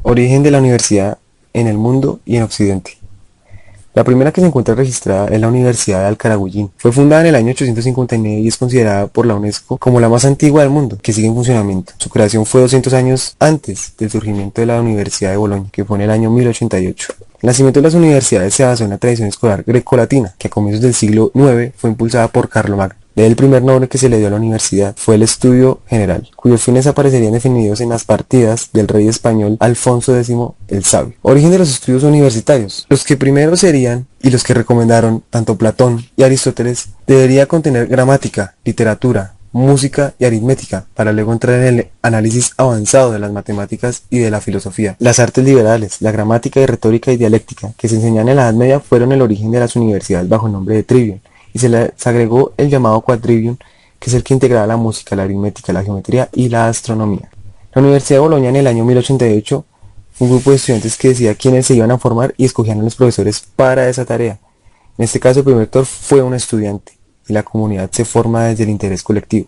Origen de la universidad en el mundo y en Occidente. La primera que se encuentra registrada es la Universidad de Alcaragullín. Fue fundada en el año 859 y es considerada por la UNESCO como la más antigua del mundo, que sigue en funcionamiento. Su creación fue 200 años antes del surgimiento de la Universidad de Bolonia, que fue en el año 1088. El nacimiento de las universidades se basó en la tradición escolar grecolatina, que a comienzos del siglo IX fue impulsada por Carlomagno. De el primer nombre que se le dio a la universidad fue el Estudio General, cuyos fines aparecerían definidos en las partidas del rey español Alfonso X el Sabio. Origen de los estudios universitarios. Los que primero serían, y los que recomendaron tanto Platón y Aristóteles, debería contener gramática, literatura, música y aritmética, para luego entrar en el análisis avanzado de las matemáticas y de la filosofía. Las artes liberales, la gramática y retórica y dialéctica, que se enseñan en la Edad Media, fueron el origen de las universidades bajo el nombre de trivium, y se les agregó el llamado quadrivium, que es el que integraba la música, la aritmética, la geometría y la astronomía. La Universidad de Bolonia en el año 1088 fue un grupo de estudiantes que decidía quiénes se iban a formar y escogían a los profesores para esa tarea. En este caso el primer rector fue un estudiante, y la comunidad se forma desde el interés colectivo.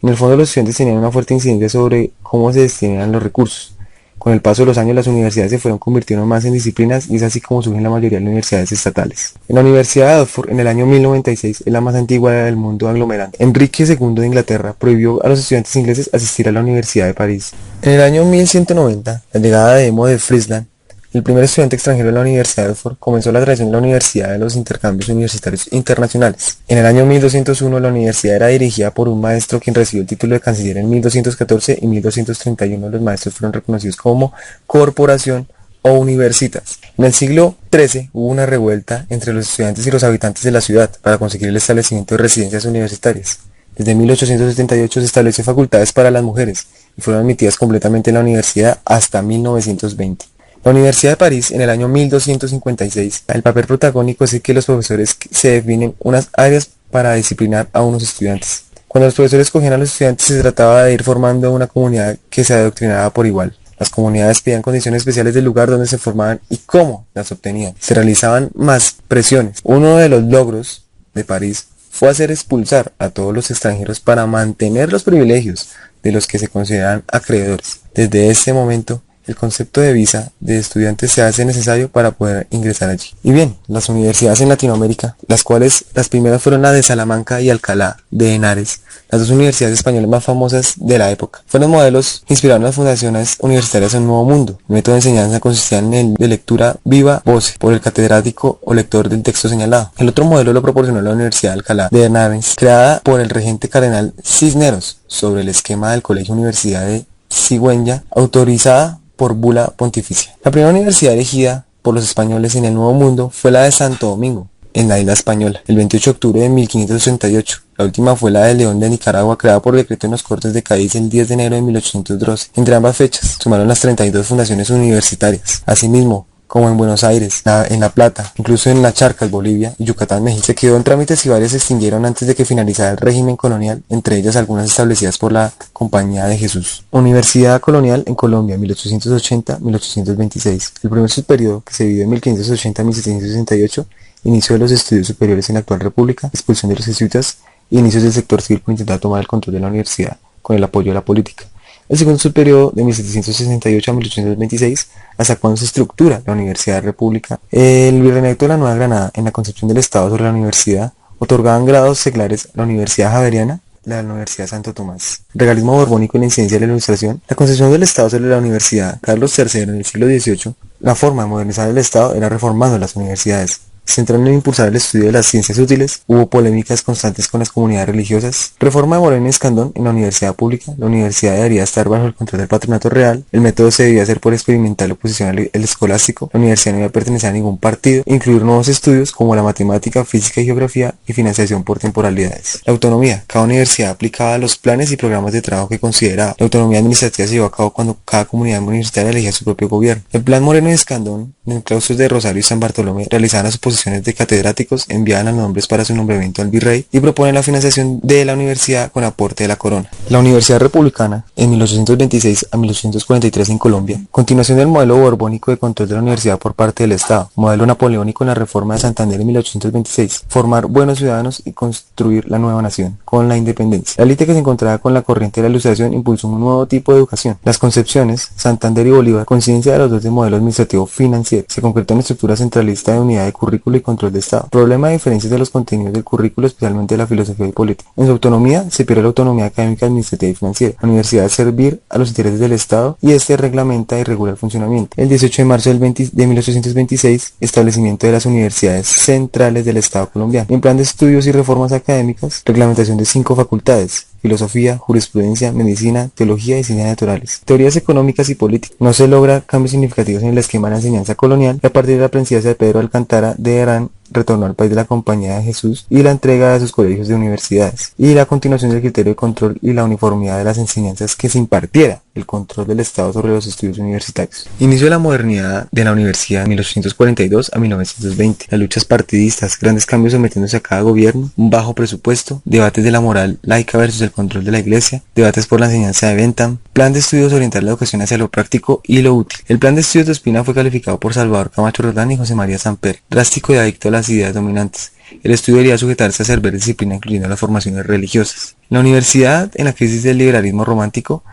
En el fondo los estudiantes tenían una fuerte incidencia sobre cómo se destinan los recursos. Con el paso de los años las universidades se fueron convirtiendo más en disciplinas y es así como surgen la mayoría de las universidades estatales. En la Universidad de Oxford en el año 1096 es la más antigua del mundo anglomerante. Enrique II de Inglaterra prohibió a los estudiantes ingleses asistir a la Universidad de París. En el año 1190, la llegada de Emo de Friesland, el primer estudiante extranjero de la Universidad de Oxford, comenzó la tradición de la Universidad de los intercambios universitarios internacionales. En el año 1201 la universidad era dirigida por un maestro quien recibió el título de canciller en 1214 y 1231 los maestros fueron reconocidos como corporación o universitas. En el siglo XIII hubo una revuelta entre los estudiantes y los habitantes de la ciudad para conseguir el establecimiento de residencias universitarias. Desde 1878 se estableció facultades para las mujeres y fueron admitidas completamente en la universidad hasta 1920. La Universidad de París en el año 1256, el papel protagónico es el que los profesores se definen unas áreas para disciplinar a unos estudiantes. Cuando los profesores escogían a los estudiantes se trataba de ir formando una comunidad que se adoctrinaba por igual. Las comunidades pedían condiciones especiales del lugar donde se formaban y cómo las obtenían. Se realizaban más presiones. Uno de los logros de París fue hacer expulsar a todos los extranjeros para mantener los privilegios de los que se consideran acreedores. Desde ese momento, el concepto de visa de estudiantes se hace necesario para poder ingresar allí. Y bien, las universidades en Latinoamérica, las cuales las primeras fueron la de Salamanca y Alcalá de Henares, las dos universidades españolas más famosas de la época. Fueron modelos inspirados en las fundaciones universitarias en un nuevo mundo. El método de enseñanza consistía en el de lectura viva voce por el catedrático o lector del texto señalado. El otro modelo lo proporcionó la Universidad de Alcalá de Henares, creada por el regente cardenal Cisneros sobre el esquema del Colegio Universidad de Sigüenza, autorizada por bula pontificia. La primera universidad elegida por los españoles en el Nuevo Mundo fue la de Santo Domingo, en la isla española, el 28 de octubre de 1588. La última fue la de León de Nicaragua, creada por decreto en las Cortes de Cádiz el 10 de enero de 1812. Entre ambas fechas, sumaron las 32 fundaciones universitarias. Asimismo, como en Buenos Aires, en La Plata, incluso en las Charcas, Bolivia y Yucatán, México. Se quedó en trámites y varias se extinguieron antes de que finalizara el régimen colonial, entre ellas algunas establecidas por la Compañía de Jesús. Universidad Colonial en Colombia, 1880-1826. El primer subperiodo, que se vivió de 1580 a 1768, inicio de los estudios superiores en la actual república, expulsión de los jesuitas y inicios del sector civil por intentar tomar el control de la universidad con el apoyo de la política. El segundo subperiodo, de 1768 a 1826, hasta cuando se estructura la Universidad de República. El Virreinato de la Nueva Granada, en la concepción del Estado sobre la universidad, otorgaban grados seglares a la Universidad Javeriana, la Universidad Santo Tomás. Regalismo borbónico y la incidencia de la Ilustración. La concepción del Estado sobre la universidad. Carlos III en el siglo XVIII, la forma de modernizar el Estado era reformando las universidades. Centrando en impulsar el estudio de las ciencias útiles, hubo polémicas constantes con las comunidades religiosas. Reforma de Moreno y Escandón en la universidad pública. La universidad debería estar bajo el control del patronato real. El método se debía hacer por experimental oposición al escolástico. La universidad no iba a pertenecer a ningún partido. Incluir nuevos estudios como la matemática, física y geografía y financiación por temporalidades. La autonomía. Cada universidad aplicaba los planes y programas de trabajo que consideraba. La autonomía administrativa se llevó a cabo cuando cada comunidad universitaria elegía su propio gobierno. El plan Moreno y Escandón, en el claustros de Rosario y San Bartolomé, realizaban las oposiciones de catedráticos, enviaban a nombres para su nombramiento al virrey y proponen la financiación de la universidad con aporte de la corona. La Universidad Republicana, en 1826 a 1843 en Colombia, continuación del modelo borbónico de control de la universidad por parte del Estado, modelo napoleónico en la Reforma de Santander en 1826, formar buenos ciudadanos y construir la nueva nación, con la independencia. La élite que se encontraba con la corriente de la Ilustración impulsó un nuevo tipo de educación. Las concepciones, Santander y Bolívar, coincidencia de los dos de modelo administrativo financiero, se concretó en estructura centralista de unidad de currículo y control de Estado. Problema de diferencias de los contenidos del currículo, especialmente de la filosofía y política. En su autonomía, se pierde la autonomía académica, administrativa y financiera. La universidad debe servir a los intereses del Estado y este reglamenta y regula el funcionamiento. El 18 de marzo de 1826, establecimiento de las universidades centrales del Estado colombiano. En plan de estudios y reformas académicas, reglamentación de 5 facultades: filosofía, jurisprudencia, medicina, teología y ciencias naturales. Teorías económicas y políticas. No se logra cambios significativos en el esquema de la enseñanza colonial y a partir de la presidencia de Pedro Alcántara de Herrán retornó al país de la Compañía de Jesús y la entrega de sus colegios de universidades y la continuación del criterio de control y la uniformidad de las enseñanzas que se impartiera, el control del Estado sobre los estudios universitarios. Inicio de la modernidad de la universidad en 1842 a 1920. Las luchas partidistas, grandes cambios sometiéndose a cada gobierno, un bajo presupuesto, debates de la moral laica versus el control de la iglesia, debates por la enseñanza de Bentham, plan de estudios orientar la educación hacia lo práctico y lo útil. El plan de estudios de Ospina fue calificado por Salvador Camacho Roldán y José María Samper, drástico y adicto a las ideas dominantes. El estudio debería sujetarse a servir disciplina incluyendo las formaciones religiosas. La universidad, en la crisis del liberalismo romántico,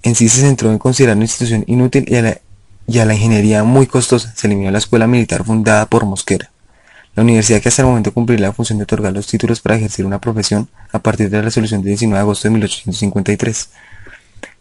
en sí se centró en considerar una institución inútil y a la ingeniería muy costosa. Se eliminó la escuela militar fundada por Mosquera. La universidad, que hasta el momento cumplirá la función de otorgar los títulos para ejercer una profesión a partir de la resolución del 19 de agosto de 1853.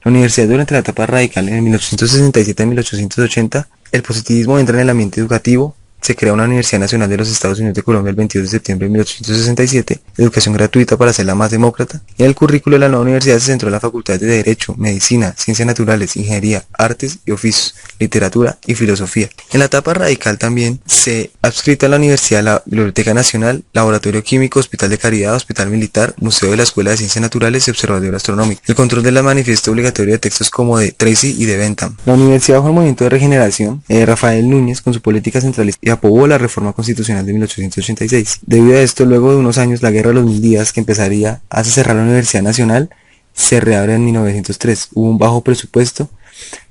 La universidad, durante la etapa radical en 1867 a 1880, el positivismo entra en el ambiente educativo. Se crea una Universidad Nacional de los Estados Unidos de Colombia el 22 de septiembre de 1867, educación gratuita para hacerla más demócrata, y en el currículo de la nueva universidad se centró en las facultades de Derecho, Medicina, Ciencias Naturales, Ingeniería, Artes y Oficios, Literatura y Filosofía. En la etapa radical también se adscrita a la universidad la Biblioteca Nacional, Laboratorio Químico, Hospital de Caridad, Hospital Militar, Museo de la Escuela de Ciencias Naturales y Observatorio Astronómico. El control de la manifiesto obligatorio de textos como de Tracy y de Bentham. La universidad, bajo el movimiento de regeneración, Rafael Núñez, con su política centralista, y aprobó la reforma constitucional de 1886. Debido a esto, luego de unos años, la Guerra de los 1000 días, que empezaría a cerrar la Universidad Nacional, se reabre en 1903. Hubo un bajo presupuesto,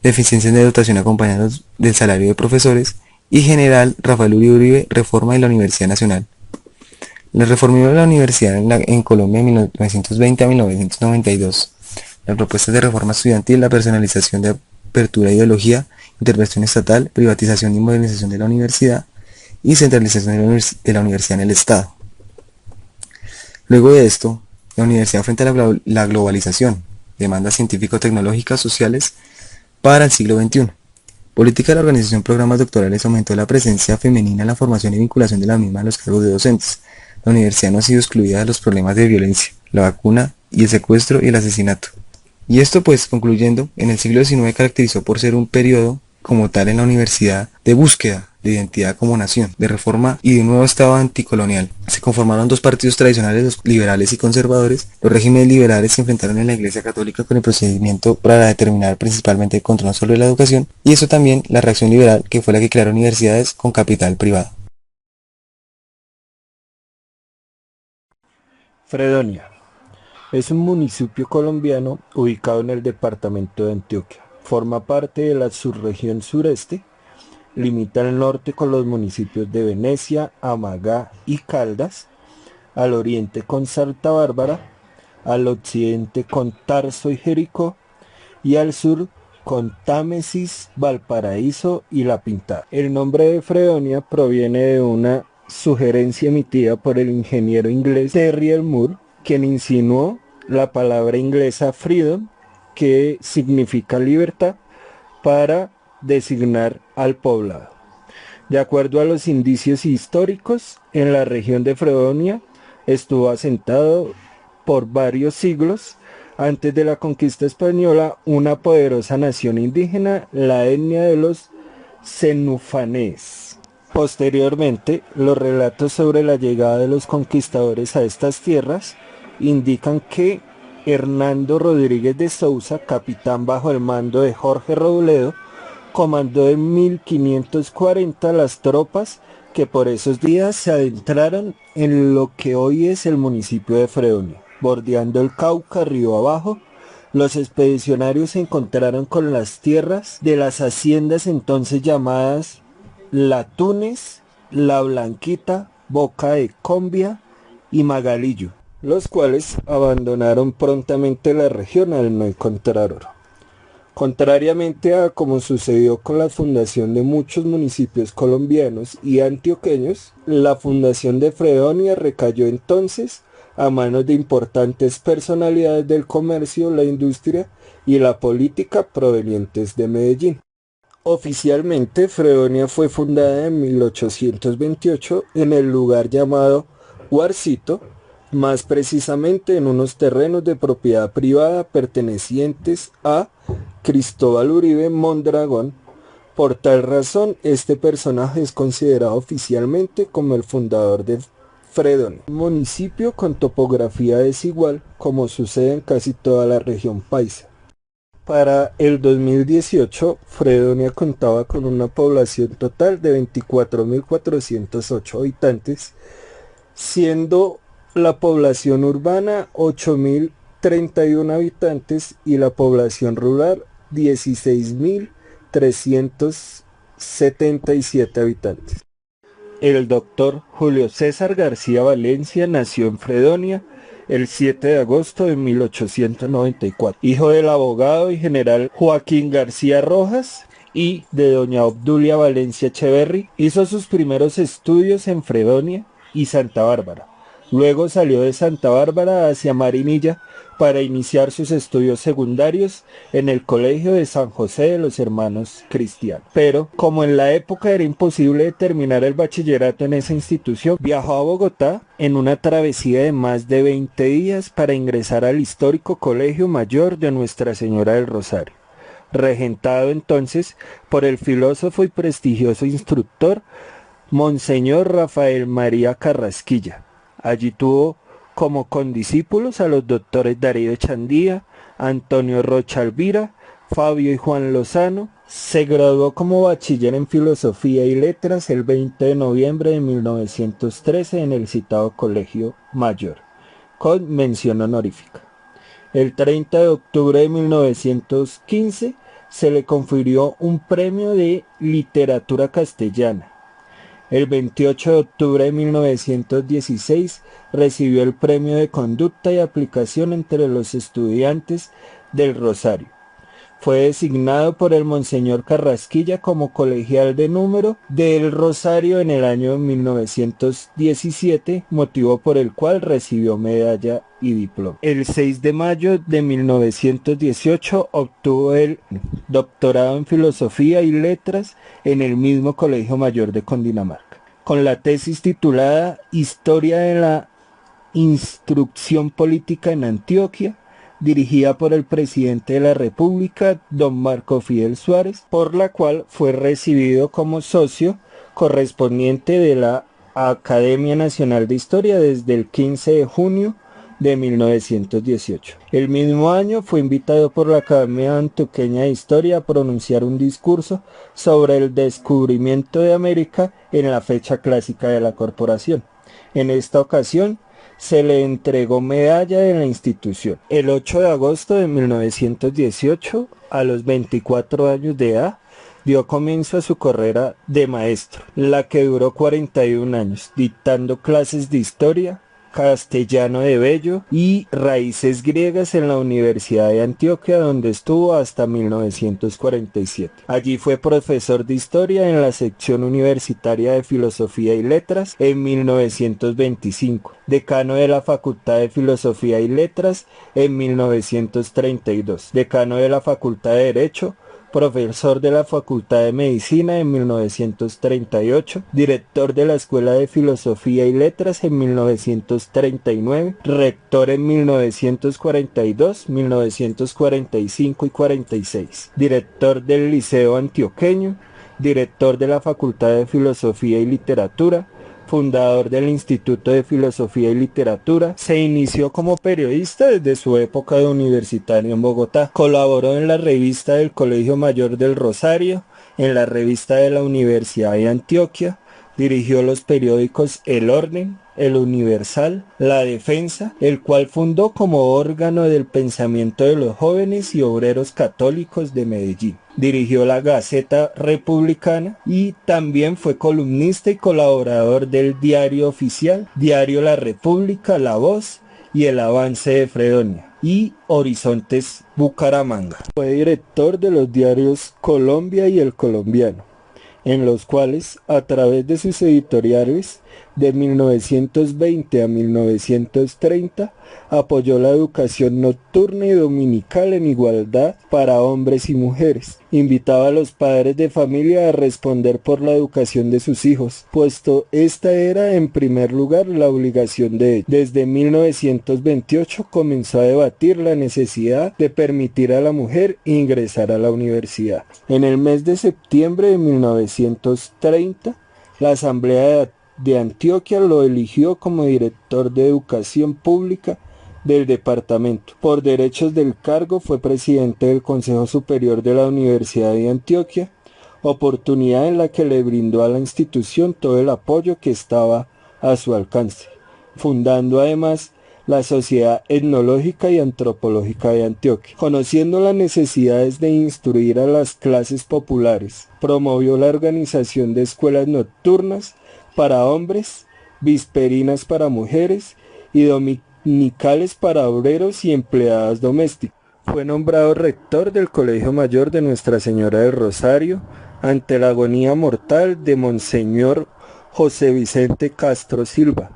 deficiencias de dotación acompañadas del salario de profesores, y general Rafael Uribe reforma de la Universidad Nacional. La reforma de la universidad en Colombia en 1920 a 1992. Las propuestas de reforma estudiantil, la personalización de apertura de ideología, intervención estatal, privatización y modernización de la universidad y centralización de la universidad en el Estado. Luego de esto, la universidad frente a la globalización, demandas científico-tecnológicas sociales para el siglo XXI. Política de la organización, programas doctorales, aumentó la presencia femenina en la formación y vinculación de la misma a los cargos de docentes. La universidad no ha sido excluida de los problemas de violencia, la vacuna y el secuestro y el asesinato. Y esto, pues, concluyendo, en el siglo XIX caracterizó por ser un periodo como tal en la universidad de búsqueda de identidad como nación, de reforma y de un nuevo estado anticolonial. Se conformaron dos partidos tradicionales, los liberales y conservadores. Los regímenes liberales se enfrentaron en la Iglesia Católica con el procedimiento para determinar principalmente el control sobre la educación, y eso también la reacción liberal, que fue la que crearon universidades con capital privado. Fredonia es un municipio colombiano ubicado en el departamento de Antioquia. Forma parte de la subregión sureste. Limita al norte con los municipios de Venecia, Amagá y Caldas, al oriente con Santa Bárbara, al occidente con Tarso y Jericó, y al sur con Támesis, Valparaíso y La Pintada. El nombre de Fredonia proviene de una sugerencia emitida por el ingeniero inglés Terry Moore, quien insinuó la palabra inglesa freedom, que significa libertad, para designar al poblado. De acuerdo a los indicios históricos, en la región de Fredonia estuvo asentado por varios siglos antes de la conquista española una poderosa nación indígena, la etnia de los cenufanés. Posteriormente, los relatos sobre la llegada de los conquistadores a estas tierras indican que Hernando Rodríguez de Sousa, capitán bajo el mando de Jorge Robledo, comandó en 1540 las tropas que por esos días se adentraron en lo que hoy es el municipio de Fredonia, bordeando el Cauca río abajo, Los expedicionarios se encontraron con las tierras de las haciendas entonces llamadas La Túnez, La Blanquita, Boca de Combia y Magalillo, los cuales abandonaron prontamente la región al no encontrar oro. Contrariamente a como sucedió con la fundación de muchos municipios colombianos y antioqueños, la fundación de Fredonia recayó entonces a manos de importantes personalidades del comercio, la industria y la política provenientes de Medellín. Oficialmente, Fredonia fue fundada en 1828 en el lugar llamado Guarcito, más precisamente en unos terrenos de propiedad privada pertenecientes a Cristóbal Uribe Mondragón. Por tal razón, este personaje es considerado oficialmente como el fundador de Fredonia, un municipio con topografía desigual, como sucede en casi toda la región paisa. Para el 2018, Fredonia contaba con una población total de 24.408 habitantes, siendo la población urbana 8.031 habitantes y la población rural 16.377 habitantes. El doctor Julio César García Valencia nació en Fredonia el 7 de agosto de 1894, hijo del abogado y general Joaquín García Rojas y de doña Obdulia Valencia Echeverry. Hizo sus primeros estudios en Fredonia y Santa Bárbara. Luego salió de Santa Bárbara hacia Marinilla para iniciar sus estudios secundarios en el Colegio de San José de los Hermanos Cristianos. Pero, como en la época era imposible terminar el bachillerato en esa institución, viajó a Bogotá en una travesía de más de 20 días para ingresar al histórico Colegio Mayor de Nuestra Señora del Rosario, regentado entonces por el filósofo y prestigioso instructor Monseñor Rafael María Carrasquilla. Allí tuvo como condiscípulos a los doctores Darío Echandía, Antonio Rocha Alvira, Fabio y Juan Lozano. Se graduó como bachiller en Filosofía y Letras el 20 de noviembre de 1913 en el citado Colegio Mayor, con mención honorífica. El 30 de octubre de 1915 se le confirió un premio de literatura castellana. El 28 de octubre de 1916 recibió el premio de conducta y aplicación entre los estudiantes del Rosario. Fue designado por el Monseñor Carrasquilla como colegial de número del Rosario en el año 1917, motivo por el cual recibió medalla y diploma. El 6 de mayo de 1918 obtuvo el doctorado en Filosofía y Letras en el mismo Colegio Mayor de Cundinamarca, con la tesis titulada Historia de la Instrucción Política en Antioquia, dirigida por el presidente de la República, don Marco Fidel Suárez, por la cual fue recibido como socio correspondiente de la Academia Nacional de Historia desde el 15 de junio de 1918. El mismo año fue invitado por la Academia Antioqueña de Historia a pronunciar un discurso sobre el descubrimiento de América en la fecha clásica de la corporación. En esta ocasión, se le entregó medalla de la institución. El 8 de agosto de 1918, a los 24 años de edad, dio comienzo a su carrera de maestro, la que duró 41 años, dictando clases de historia, castellano de Bello y raíces griegas en la Universidad de Antioquia, donde estuvo hasta 1947. Allí fue profesor de historia en la sección universitaria de Filosofía y Letras en 1925, decano de la Facultad de Filosofía y Letras en 1932, decano de la Facultad de Derecho, profesor de la Facultad de Medicina en 1938, director de la Escuela de Filosofía y Letras en 1939, rector en 1942, 1945 y 46, director del Liceo Antioqueño, director de la Facultad de Filosofía y Literatura, fundador del Instituto de Filosofía y Literatura. Se inició como periodista desde su época de universitario en Bogotá. Colaboró en la revista del Colegio Mayor del Rosario, en la revista de la Universidad de Antioquia, dirigió los periódicos El Orden, El Universal, La Defensa, el cual fundó como órgano del pensamiento de los jóvenes y obreros católicos de Medellín. Dirigió la Gaceta Republicana y también fue columnista y colaborador del diario oficial, Diario La República, La Voz y El Avance de Fredonia y Horizontes Bucaramanga. Fue director de los diarios Colombia y El Colombiano, en los cuales, a través de sus editoriales de 1920 a 1930, apoyó la educación nocturna y dominical en igualdad para hombres y mujeres. Invitaba a los padres de familia a responder por la educación de sus hijos, puesto esta era en primer lugar la obligación de ellos. Desde 1928 comenzó a debatir la necesidad de permitir a la mujer ingresar a la universidad. En el mes de septiembre de 1930, la Asamblea de Antioquia lo eligió como director de educación pública del departamento. Por derechos del cargo fue presidente del Consejo Superior de la Universidad de Antioquia, oportunidad en la que le brindó a la institución todo el apoyo que estaba a su alcance, fundando además la Sociedad Etnológica y Antropológica de Antioquia. Conociendo las necesidades de instruir a las clases populares, promovió la organización de escuelas nocturnas para hombres, visperinas para mujeres y dominicales para obreros y empleadas domésticas. Fue nombrado rector del Colegio Mayor de Nuestra Señora del Rosario ante la agonía mortal de Monseñor José Vicente Castro Silva,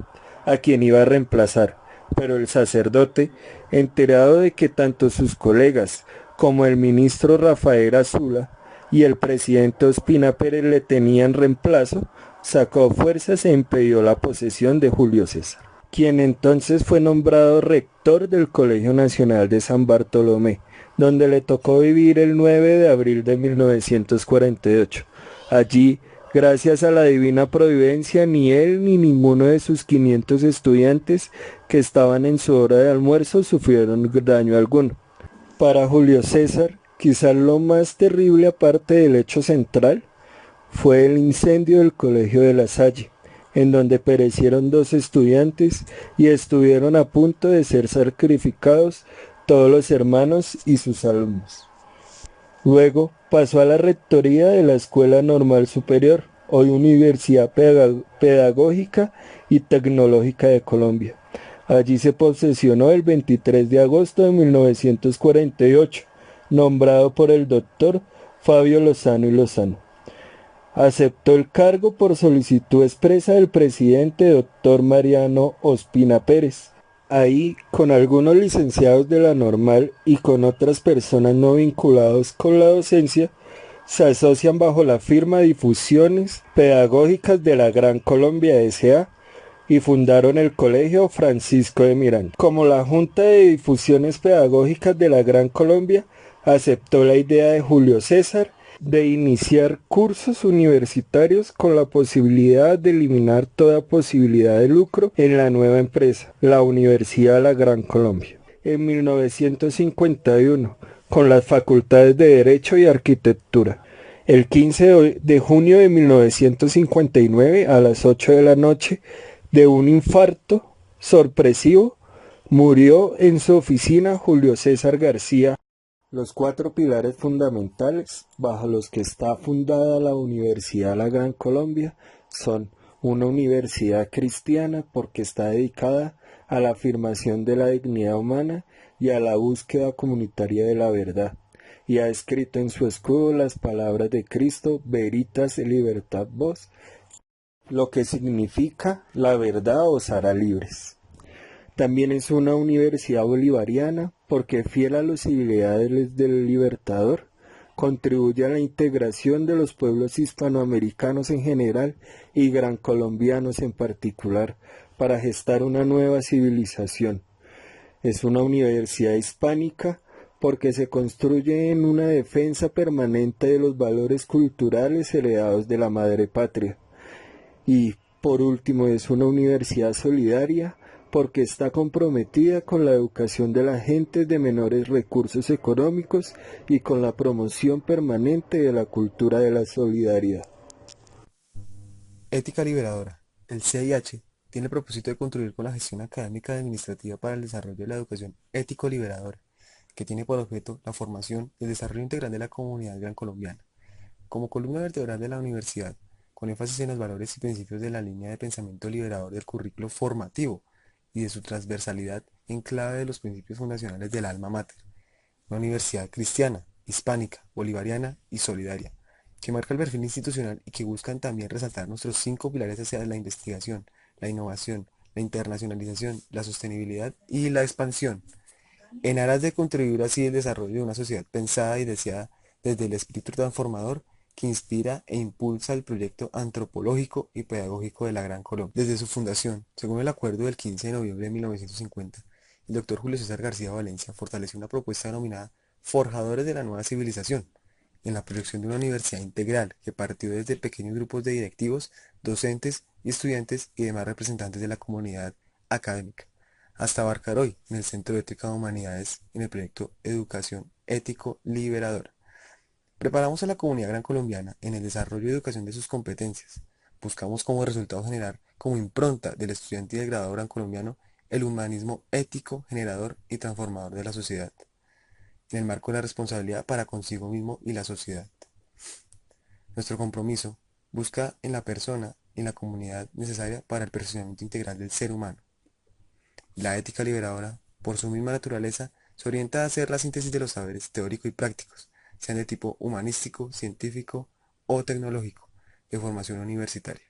a quien iba a reemplazar, pero el sacerdote, enterado de que tanto sus colegas como el ministro Rafael Azula y el presidente Ospina Pérez le tenían reemplazo, sacó fuerzas e impidió la posesión de Julio César, quien entonces fue nombrado rector del Colegio Nacional de San Bartolomé, donde le tocó vivir el 9 de abril de 1948. Allí, gracias a la divina providencia, ni él ni ninguno de sus 500 estudiantes que estaban en su hora de almuerzo sufrieron daño alguno. Para Julio César, quizás lo más terrible aparte del hecho central, fue el incendio del Colegio de La Salle, en donde perecieron 2 estudiantes y estuvieron a punto de ser sacrificados todos los hermanos y sus alumnos. Luego pasó a la rectoría de la Escuela Normal Superior, hoy Universidad Pedagógica y Tecnológica de Colombia. Allí se posesionó el 23 de agosto de 1948, nombrado por el doctor Fabio Lozano y Lozano. Aceptó el cargo por solicitud expresa del presidente doctor Mariano Ospina Pérez. Ahí, con algunos licenciados de la Normal y con otras personas no vinculados con la docencia, se asocian bajo la firma Difusiones Pedagógicas de la Gran Colombia S.A. y fundaron el Colegio Francisco de Miranda. Como la Junta de Difusiones Pedagógicas de la Gran Colombia aceptó la idea de Julio César de iniciar cursos universitarios con la posibilidad de eliminar toda posibilidad de lucro en la nueva empresa, la Universidad de la Gran Colombia. En 1951, con las facultades de Derecho y Arquitectura. El 15 de junio de 1959, a las 8 de la noche, de un infarto sorpresivo, murió en su oficina Julio César García. Los 4 pilares fundamentales bajo los que está fundada la Universidad de la Gran Colombia son una universidad cristiana porque está dedicada a la afirmación de la dignidad humana y a la búsqueda comunitaria de la verdad, y ha escrito en su escudo las palabras de Cristo, Veritas y Libertad Vos, lo que significa la verdad os hará libres. También es una universidad bolivariana porque, fiel a los ideales del Libertador, contribuye a la integración de los pueblos hispanoamericanos en general y gran colombianos en particular para gestar una nueva civilización. Es una universidad hispánica porque se construye en una defensa permanente de los valores culturales heredados de la madre patria. Y, por último, es una universidad solidaria porque está comprometida con la educación de la gente de menores recursos económicos y con la promoción permanente de la cultura de la solidaridad. Ética liberadora. El CIH Tiene el propósito de contribuir con la gestión académica y administrativa para el desarrollo de la educación ético-liberadora, que tiene por objeto la formación y el desarrollo integral de la comunidad gran colombiana. Como columna vertebral de la universidad, con énfasis en los valores y principios de la línea de pensamiento liberador del currículo formativo y de su transversalidad en clave de los principios fundacionales del alma mater, una universidad cristiana, hispánica, bolivariana y solidaria, que marca el perfil institucional y que buscan también resaltar nuestros 5 pilares hacia la investigación, la innovación, la internacionalización, la sostenibilidad y la expansión, en aras de contribuir así al desarrollo de una sociedad pensada y deseada desde el espíritu transformador que inspira e impulsa el proyecto antropológico y pedagógico de la Gran Colombia. Desde su fundación, según el acuerdo del 15 de noviembre de 1950, el doctor Julio César García Valencia fortaleció una propuesta denominada Forjadores de la Nueva Civilización, en la proyección de una universidad integral que partió desde pequeños grupos de directivos, docentes y estudiantes y demás representantes de la comunidad académica, hasta abarcar hoy en el Centro de Ética de Humanidades en el proyecto Educación Ético Liberadora. Preparamos a la comunidad gran colombiana en el desarrollo y educación de sus competencias. Buscamos como resultado generar, como impronta del estudiante y del graduado gran colombiano, el humanismo ético, generador y transformador de la sociedad, en el marco de la responsabilidad para consigo mismo y la sociedad. Nuestro compromiso busca en la persona y en la comunidad necesaria para el perfeccionamiento integral del ser humano. La ética liberadora, por su misma naturaleza, se orienta a hacer la síntesis de los saberes teóricos y prácticos, sean de tipo humanístico, científico o tecnológico, de formación universitaria.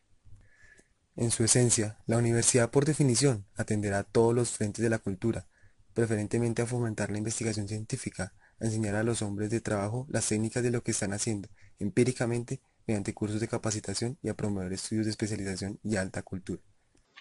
En su esencia, la universidad por definición atenderá a todos los frentes de la cultura, preferentemente a fomentar la investigación científica, a enseñar a los hombres de trabajo las técnicas de lo que están haciendo, empíricamente, mediante cursos de capacitación y a promover estudios de especialización y alta cultura.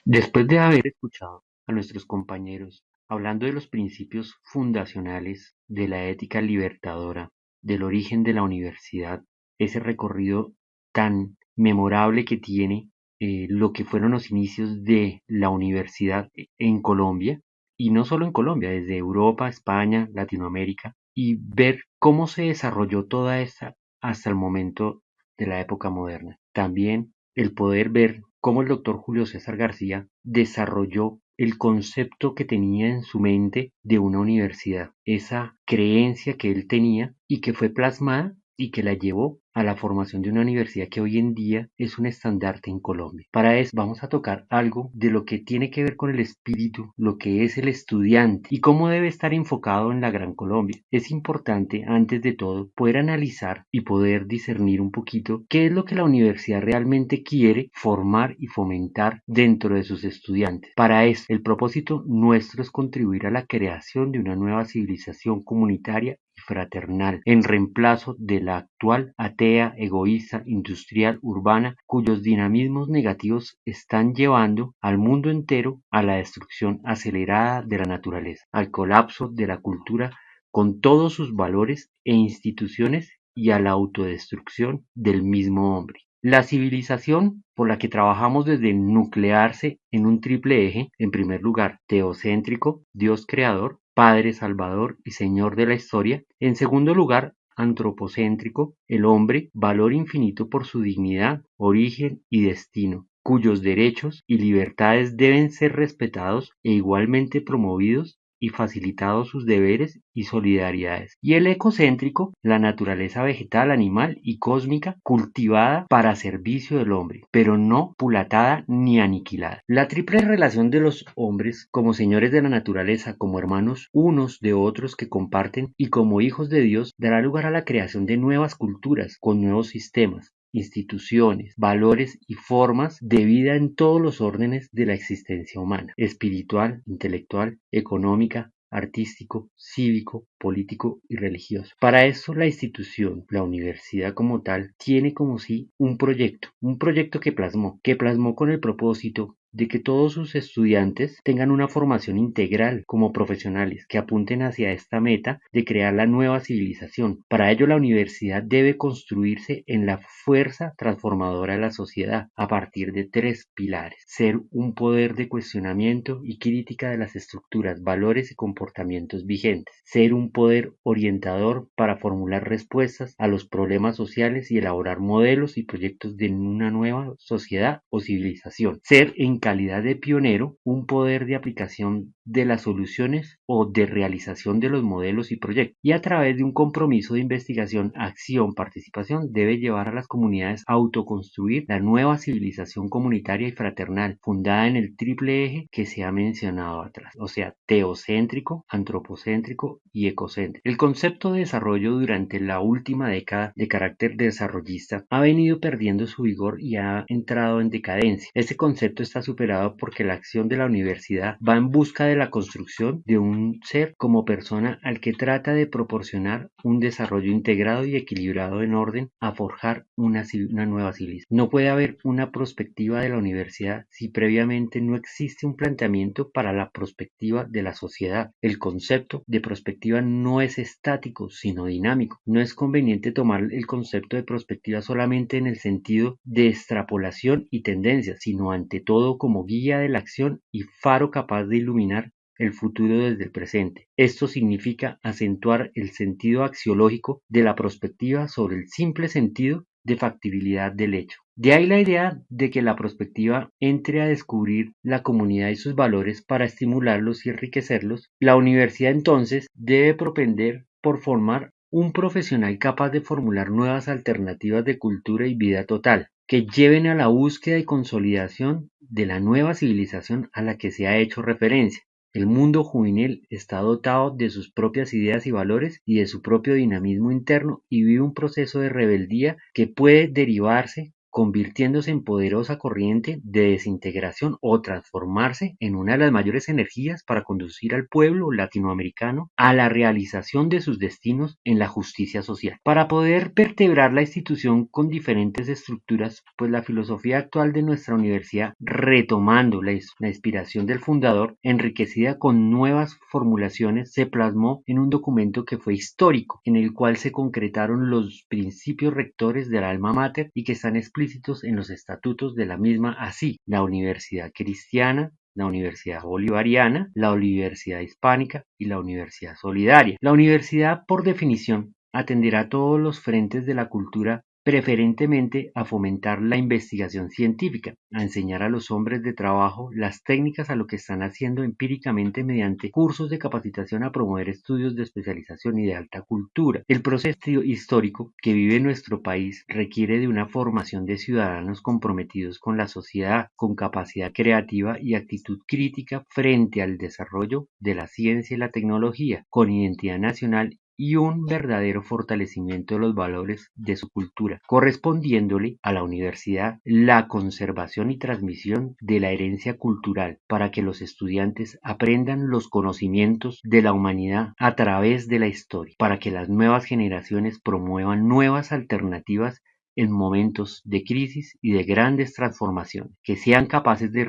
Después de haber escuchado a nuestros compañeros hablando de los principios fundacionales de la ética libertadora, del origen de la universidad, ese recorrido tan memorable que tiene lo que fueron los inicios de la universidad en Colombia, y no solo en Colombia, desde Europa, España, Latinoamérica, y ver cómo se desarrolló toda esta hasta el momento de la época moderna. También el poder ver cómo el doctor Julio César García desarrolló el concepto que tenía en su mente de una universidad, esa creencia que él tenía y que fue plasmada y que la llevó a la formación de una universidad que hoy en día es un estandarte en Colombia. Para eso vamos a tocar algo de lo que tiene que ver con el espíritu, lo que es el estudiante y cómo debe estar enfocado en la Gran Colombia. Es importante, antes de todo, poder analizar y poder discernir un poquito qué es lo que la universidad realmente quiere formar y fomentar dentro de sus estudiantes. Para eso, el propósito nuestro es contribuir a la creación de una nueva civilización comunitaria fraternal, en reemplazo de la actual atea, egoísta, industrial, urbana, cuyos dinamismos negativos están llevando al mundo entero a la destrucción acelerada de la naturaleza, al colapso de la cultura con todos sus valores e instituciones y a la autodestrucción del mismo hombre. La civilización por la que trabajamos desde nuclearse en un triple eje, en primer lugar, teocéntrico, Dios creador, Padre Salvador y Señor de la historia. En segundo lugar, antropocéntrico, el hombre, valor infinito por su dignidad, origen y destino, cuyos derechos y libertades deben ser respetados e igualmente promovidos y facilitados sus deberes y solidaridades. Y el ecocéntrico, la naturaleza vegetal, animal y cósmica cultivada para servicio del hombre, pero no pulatada ni aniquilada. La triple relación de los hombres como señores de la naturaleza, como hermanos unos de otros que comparten y como hijos de Dios dará lugar a la creación de nuevas culturas con nuevos sistemas, instituciones, valores y formas de vida en todos los órdenes de la existencia humana, espiritual, intelectual, económica, artístico, cívico, político y religioso. Para eso la institución, la universidad como tal, tiene como sí un proyecto que plasmó con el propósito de que todos sus estudiantes tengan una formación integral como profesionales que apunten hacia esta meta de crear la nueva civilización. Para ello, la universidad debe construirse en la fuerza transformadora de la sociedad a partir de tres pilares: ser un poder de cuestionamiento y crítica de las estructuras, valores y comportamientos vigentes; ser un poder orientador para formular respuestas a los problemas sociales y elaborar modelos y proyectos de una nueva sociedad o civilización; ser en en calidad de pionero, un poder de aplicación de las soluciones o de realización de los modelos y proyectos, y a través de un compromiso de investigación, acción, participación, debe llevar a las comunidades a autoconstruir la nueva civilización comunitaria y fraternal, fundada en el triple eje que se ha mencionado atrás, o sea, teocéntrico, antropocéntrico y ecocéntrico. El concepto de desarrollo durante la última década de carácter desarrollista ha venido perdiendo su vigor y ha entrado en decadencia. Este concepto está superado porque la acción de la universidad va en busca de la construcción de un ser como persona al que trata de proporcionar un desarrollo integrado y equilibrado en orden a forjar una nueva civilización. No puede haber una perspectiva de la universidad si previamente no existe un planteamiento para la perspectiva de la sociedad. El concepto de perspectiva no es estático, sino dinámico. No es conveniente tomar el concepto de perspectiva solamente en el sentido de extrapolación y tendencias, sino ante todo como guía de la acción y faro capaz de iluminar el futuro desde el presente. Esto significa acentuar el sentido axiológico de la perspectiva sobre el simple sentido de factibilidad del hecho. De ahí la idea de que la perspectiva entre a descubrir la comunidad y sus valores para estimularlos y enriquecerlos. La universidad entonces debe propender por formar un profesional capaz de formular nuevas alternativas de cultura y vida total, que lleven a la búsqueda y consolidación de la nueva civilización a la que se ha hecho referencia. El mundo juvenil está dotado de sus propias ideas y valores y de su propio dinamismo interno y vive un proceso de rebeldía que puede derivarse convirtiéndose en poderosa corriente de desintegración o transformarse en una de las mayores energías para conducir al pueblo latinoamericano a la realización de sus destinos en la justicia social. Para poder vertebrar la institución con diferentes estructuras, pues la filosofía actual de nuestra universidad, retomando la inspiración del fundador, enriquecida con nuevas formulaciones, se plasmó en un documento que fue histórico, en el cual se concretaron los principios rectores del alma mater y que están explícitos en los estatutos de la misma, así la Universidad Cristiana, la Universidad Bolivariana, la Universidad Hispánica y la Universidad Solidaria. La universidad, por definición, atenderá a todos los frentes de la cultura, preferentemente a fomentar la investigación científica, a enseñar a los hombres de trabajo las técnicas a lo que están haciendo empíricamente mediante cursos de capacitación, a promover estudios de especialización y de alta cultura. El proceso histórico que vive nuestro país requiere de una formación de ciudadanos comprometidos con la sociedad, con capacidad creativa y actitud crítica frente al desarrollo de la ciencia y la tecnología, con identidad nacional y un verdadero fortalecimiento de los valores de su cultura, correspondiéndole a la universidad la conservación y transmisión de la herencia cultural para que los estudiantes aprendan los conocimientos de la humanidad a través de la historia, para que las nuevas generaciones promuevan nuevas alternativas en momentos de crisis y de grandes transformaciones, que sean capaces de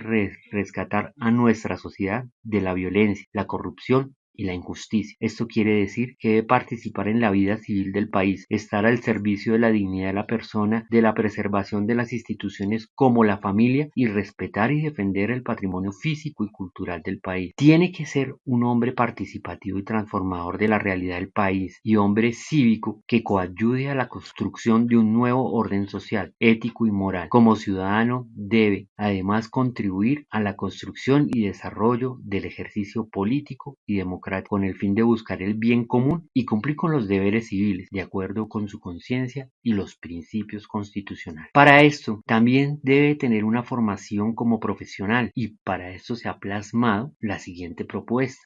rescatar a nuestra sociedad de la violencia, la corrupción y la injusticia. Esto quiere decir que debe participar en la vida civil del país, estar al servicio de la dignidad de la persona, de la preservación de las instituciones como la familia y respetar y defender el patrimonio físico y cultural del país. Tiene que ser un hombre participativo y transformador de la realidad del país y hombre cívico que coayude a la construcción de un nuevo orden social, ético y moral. Como ciudadano debe además contribuir a la construcción y desarrollo del ejercicio político y democrático con el fin de buscar el bien común y cumplir con los deberes civiles, de acuerdo con su conciencia y los principios constitucionales. Para esto, también debe tener una formación como profesional y para esto se ha plasmado la siguiente propuesta,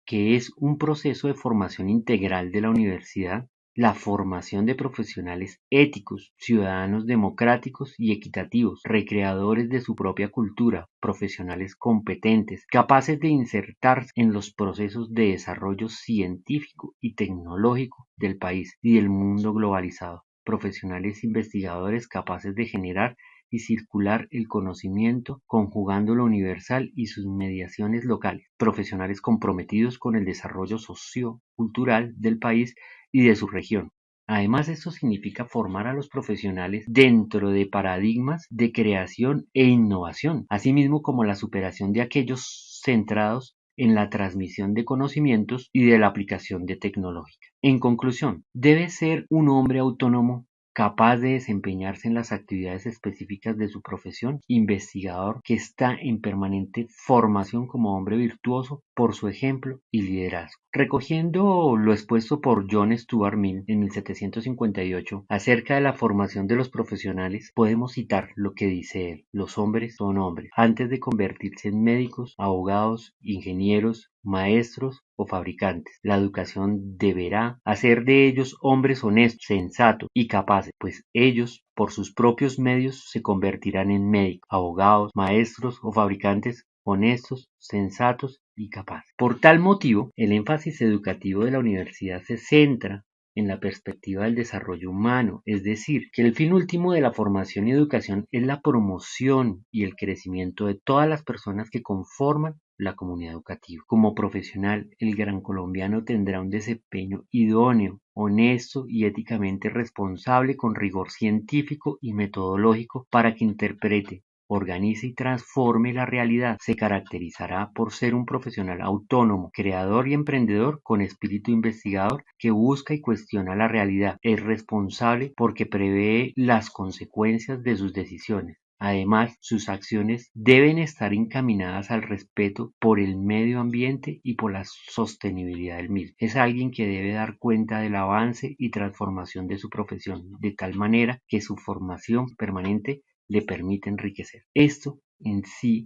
que es un proceso de formación integral de la universidad, la formación de profesionales éticos, ciudadanos democráticos y equitativos, recreadores de su propia cultura, profesionales competentes, capaces de insertarse en los procesos de desarrollo científico y tecnológico del país y del mundo globalizado, profesionales investigadores capaces de generar y circular el conocimiento conjugando lo universal y sus mediaciones locales, profesionales comprometidos con el desarrollo sociocultural del país y de su región. Además, esto significa formar a los profesionales dentro de paradigmas de creación e innovación, asimismo como la superación de aquellos centrados en la transmisión de conocimientos y de la aplicación de tecnología. En conclusión, debe ser un hombre autónomo capaz de desempeñarse en las actividades específicas de su profesión, investigador que está en permanente formación como hombre virtuoso por su ejemplo y liderazgo. Recogiendo lo expuesto por John Stuart Mill en 1758 acerca de la formación de los profesionales, podemos citar lo que dice él: los hombres son hombres antes de convertirse en médicos, abogados, ingenieros, maestros o fabricantes. La educación deberá hacer de ellos hombres honestos, sensatos y capaces, pues ellos por sus propios medios se convertirán en médicos, abogados, maestros o fabricantes honestos, sensatos y capaces. Por tal motivo, el énfasis educativo de la universidad se centra en la perspectiva del desarrollo humano, es decir, que el fin último de la formación y educación es la promoción y el crecimiento de todas las personas que conforman la comunidad educativa. Como profesional, el gran colombiano tendrá un desempeño idóneo, honesto y éticamente responsable con rigor científico y metodológico para que interprete, organice y transforme la realidad. Se caracterizará por ser un profesional autónomo, creador y emprendedor con espíritu investigador que busca y cuestiona la realidad. Es responsable porque prevé las consecuencias de sus decisiones. Además, sus acciones deben estar encaminadas al respeto por el medio ambiente y por la sostenibilidad del mismo. Es alguien que debe dar cuenta del avance y transformación de su profesión, de tal manera que su formación permanente le permite enriquecer. Esto en sí